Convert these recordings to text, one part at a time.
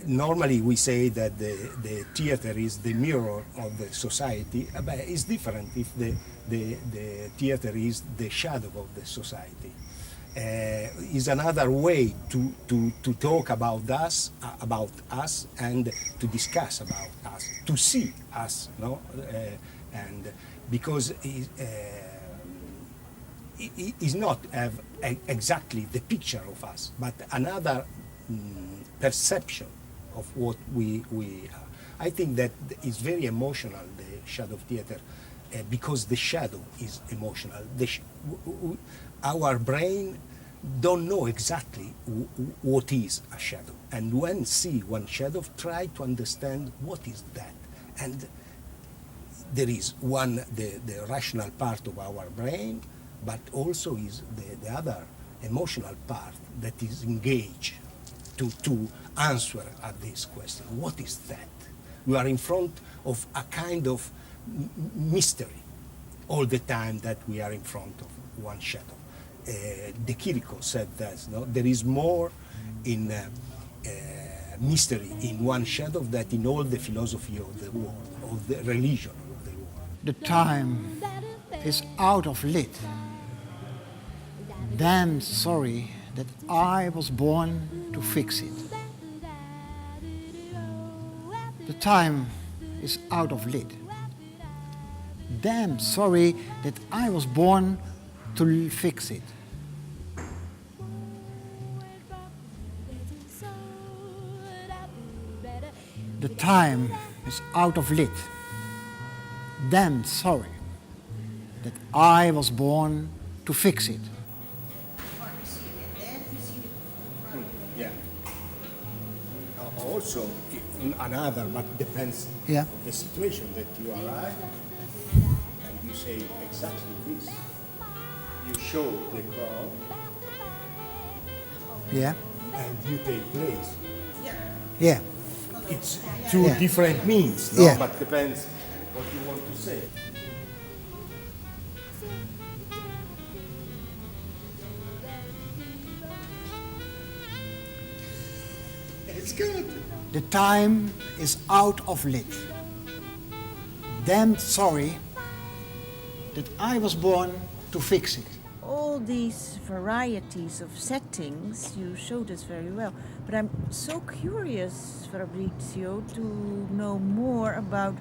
Normally we say that the theater is the mirror of the society, but it's different if the theater is the shadow of the society. Is another way to talk about us and to discuss about us, to see us, no? And because it is not have exactly the picture of us, but another perception of what we are. I think that is very emotional, the shadow theater, because the shadow is emotional. Our brain don't know exactly what is a shadow, and when see one shadow, try to understand what is that. And there is the rational part of our brain, but also is the other emotional part that is engaged to answer at this question. What is that? We are in front of a kind of mystery all the time that we are in front of one shadow. De Chirico said that, no? There is more in mystery in one shadow than in all the philosophy of the world, of the religion of the world. The time is out of lit. Damn sorry that I was born to fix it. The time is out of lit. Damn sorry that I was born to fix it. The time is out of lit. Damn sorry that I was born to fix it. Yeah. Also, another, but depends Yeah. on the situation that you arrive and you say exactly this. You show the crowd Yeah. and you take place. Yeah. It's two Yeah. different means, no? Yeah. But depends what you want to say. It's good. The time is out of lit. Damn sorry that I was born to fix it. All these varieties of settings, you showed us very well. But I'm so curious, Fabrizio, to know more about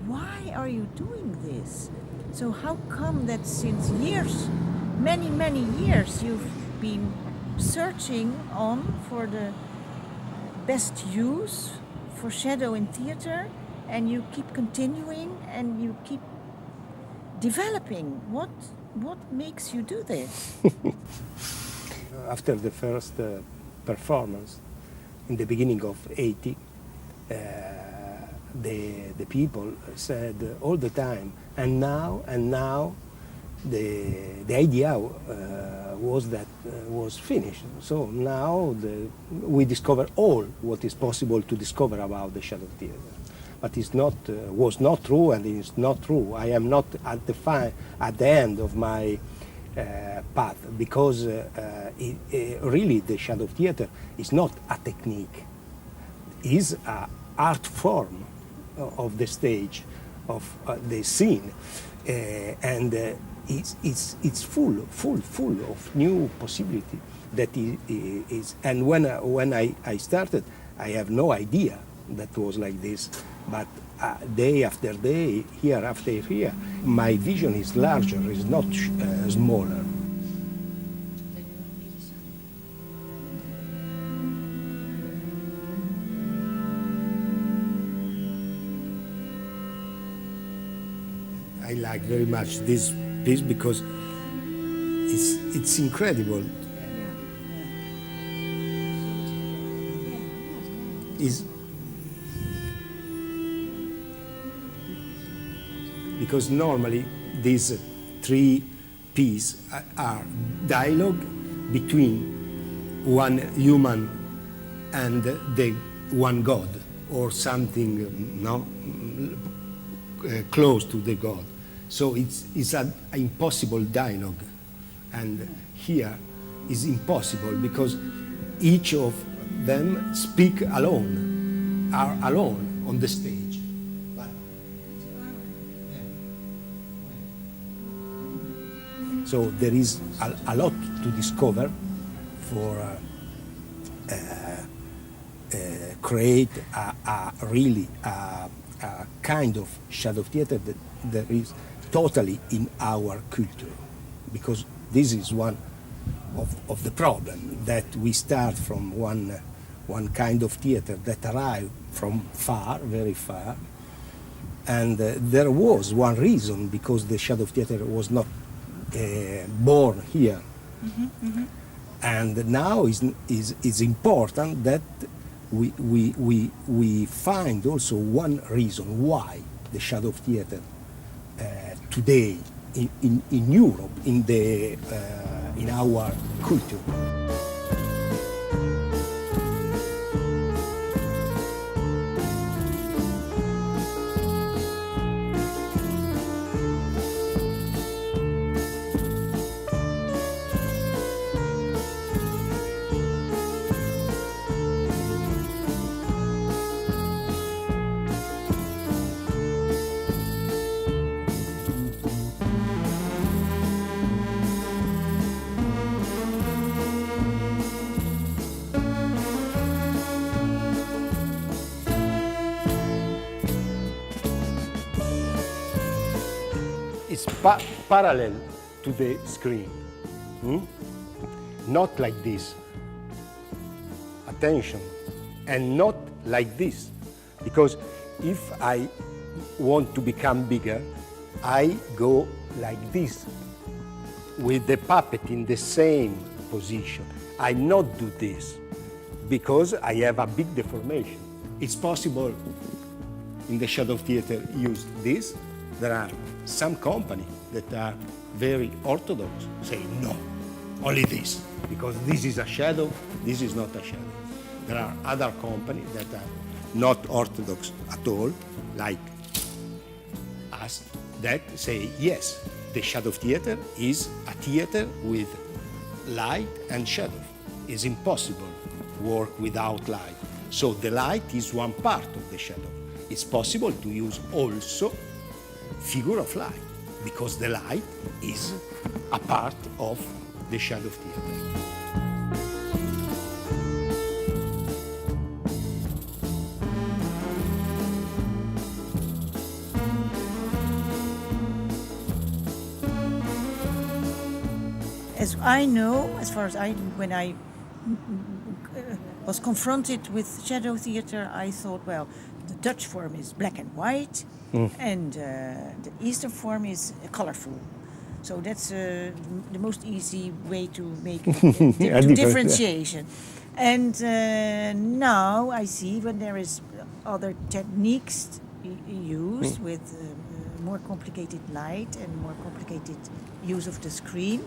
why are you doing this? So how come that since years, many, many years, you've been searching on for the best use for shadow in theater, and you keep continuing and you keep developing? What makes you do this? After the first performance, in the beginning of '80, the people said all the time, and now, the idea was finished. So now we discover all what is possible to discover about the shadow theater. But it's not was not true, and it's not true. I am not at the end of my path, because really the shadow theater is not a technique. It's an art form of the stage, of the scene, and it's full of new possibility. That is, and when I started, I have no idea that was like this. But day after day, year after year, my vision is larger, is not smaller. I like very much this piece because it's incredible. Because normally these three pieces are dialogue between one human and the one God, or something close to the God. So it's an impossible dialogue, and here is impossible because each of them speak alone, are alone on the stage. So there is a lot to discover for create a really a kind of shadow theater that is totally in our culture, because this is one of the problem, that we start from one kind of theater that arrived from far, very far, and there was one reason because the shadow theater was not born here. And now is important that we find also one reason why the shadow theater today in Europe, in our culture. It's parallel to the screen, not like this. Attention, and not like this, because if I want to become bigger, I go like this, with the puppet in the same position. I not do this, because I have a big deformation. It's possible in the shadow theater use this. There are some companies that are very orthodox, say no, only this, because this is a shadow, this is not a shadow. There are other companies that are not orthodox at all, like us, that say yes, the shadow theater is a theater with light and shadow. It's impossible to work without light. So the light is one part of the shadow. It's possible to use also figure of light, because the light is a part of the shadow theater. As I know, as far as when I was confronted with shadow theater, I thought, well, the Dutch form is black and white, and the Eastern form is colorful. So that's the most easy way to make differentiation. And now I see when there is other techniques used with more complicated light and more complicated use of the screen,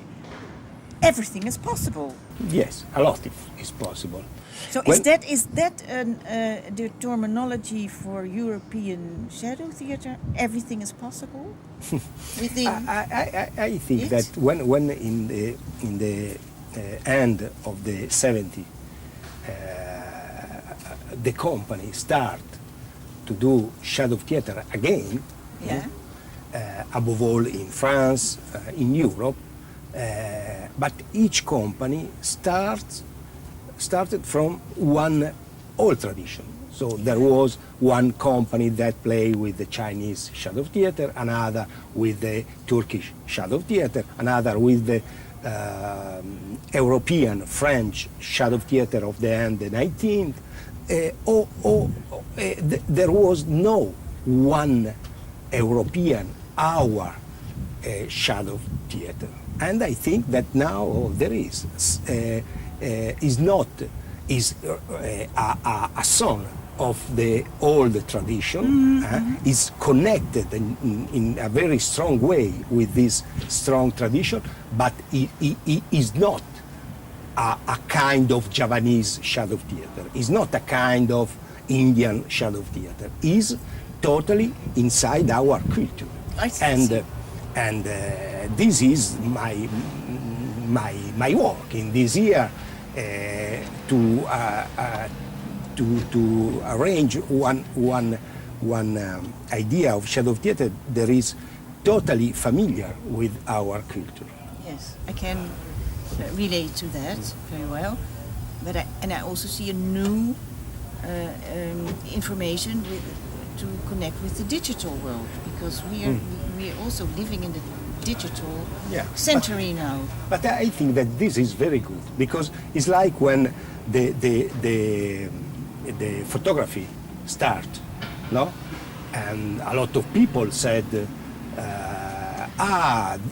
everything is possible. Yes, a lot is possible. So is that the terminology for European shadow theater? Everything is possible within. I think it? that when in the end of the 70s, the company start to do shadow theater again. Yeah. Above all in France, in Europe. But each company started from one old tradition. So there was one company that played with the Chinese shadow theater, another with the Turkish shadow theater, another with the European French shadow theater of the end of the 19th. There was no one European shadow theater. And I think that now there is a son of the old tradition, is connected in a very strong way with this strong tradition, but it is not a kind of Japanese shadow theater. It's not a kind of Indian shadow theater. It's totally inside our culture. I see. And this is my work in this year. to arrange one idea of shadow theater that is totally familiar with our culture. Yes, I can relate to that very well. But I also see a new information to connect with the digital world, because we are also living in the digital century now. But I think that this is very good, because it's like when the photography start, no? And a lot of people said,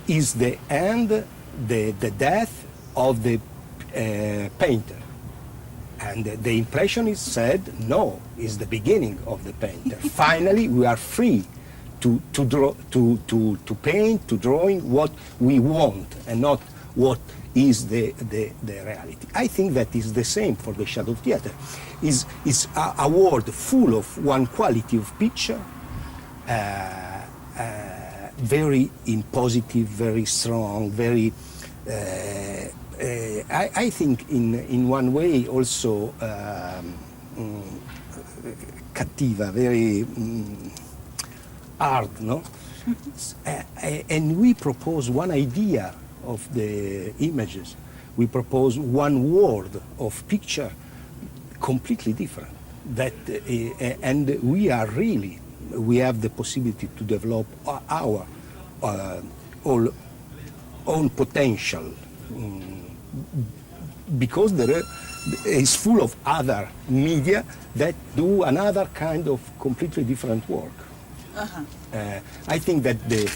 is the end the death of the painter? And the impressionist said, no, it's the beginning of the painter. Finally, we are free to draw, to paint, to drawing what we want, and not what is the reality. I think that is the same for the shadow theater. Is a world full of one quality of picture, very positive, very strong, very. I think in one way also cattiva, very hard, no? And we propose one idea of the images. We propose one world of picture completely different. That and we have the possibility to develop our own potential. Because there is full of other media that do another kind of completely different work. I think that the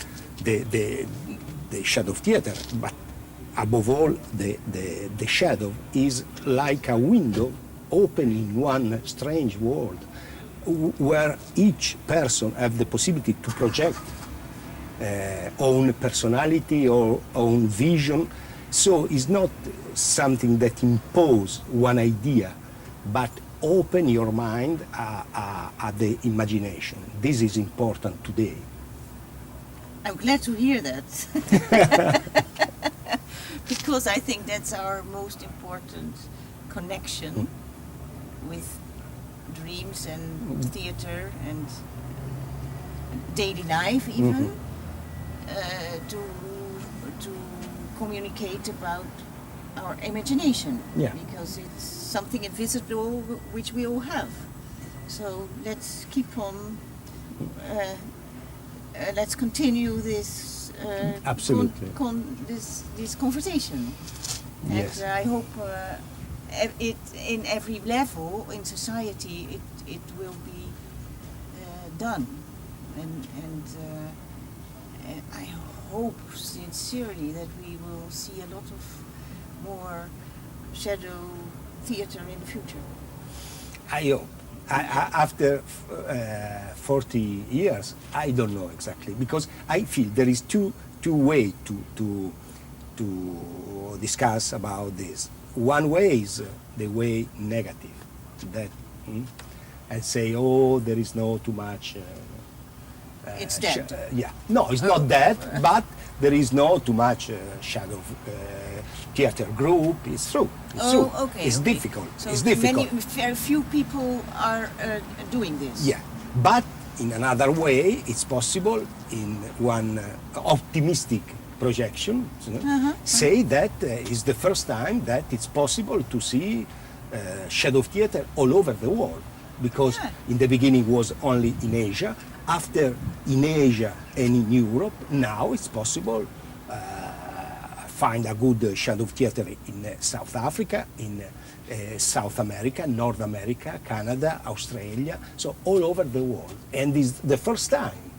shadow theater, but above all the shadow, is like a window open in one strange world where each person have the possibility to project own personality or own vision. So it's not something that impose one idea, but open your mind at the imagination. This is important today. I'm glad to hear that. Because I think that's our most important connection with dreams and theater and daily life even, to communicate about our imagination, because it's something invisible which we all have. So let's keep on. Let's continue this. Absolutely. This conversation. Yes. And I hope it in every level in society it will be done, and I hope sincerely that we will see a lot of more shadow theater in the future. I hope. After 40 years, I don't know exactly, because I feel there is two ways to discuss about this. One way is the way negative, that and say, oh, there is no too much. It's dead. No, it's not dead, but there is no too much shadow theater group. It's true. It's true. Okay. It's okay. difficult. So it's difficult. very few people are doing this. Yeah, but in another way, it's possible in one optimistic projection. Say that is the first time that it's possible to see shadow theater all over the world, because in the beginning was only in Asia. After in Asia and in Europe, now it's possible find a good shadow theater in South Africa, in South America, North America, Canada, Australia, so all over the world. And this is the first time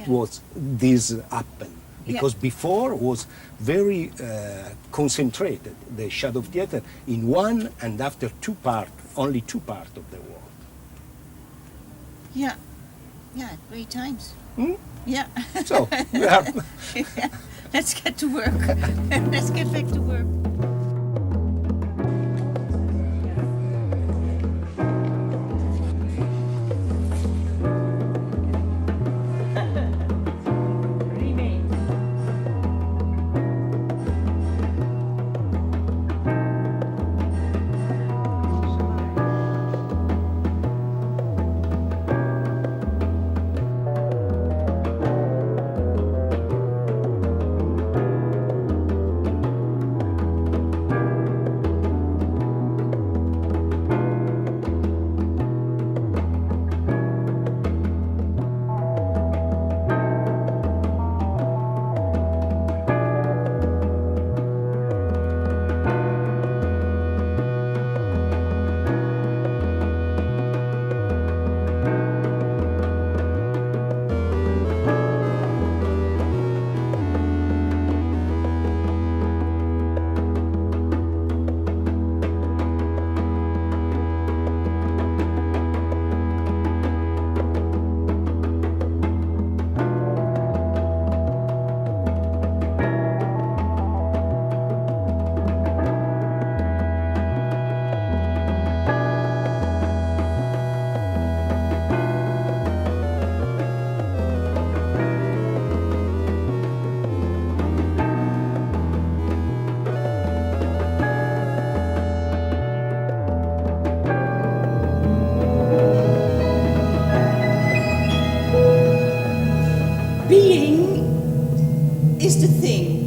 was this happened, because before was very concentrated, the shadow theater, in one and after only two parts of the world. Yeah, great times. Yeah. So, we are Let's get to work. Let's get back to work. is the thing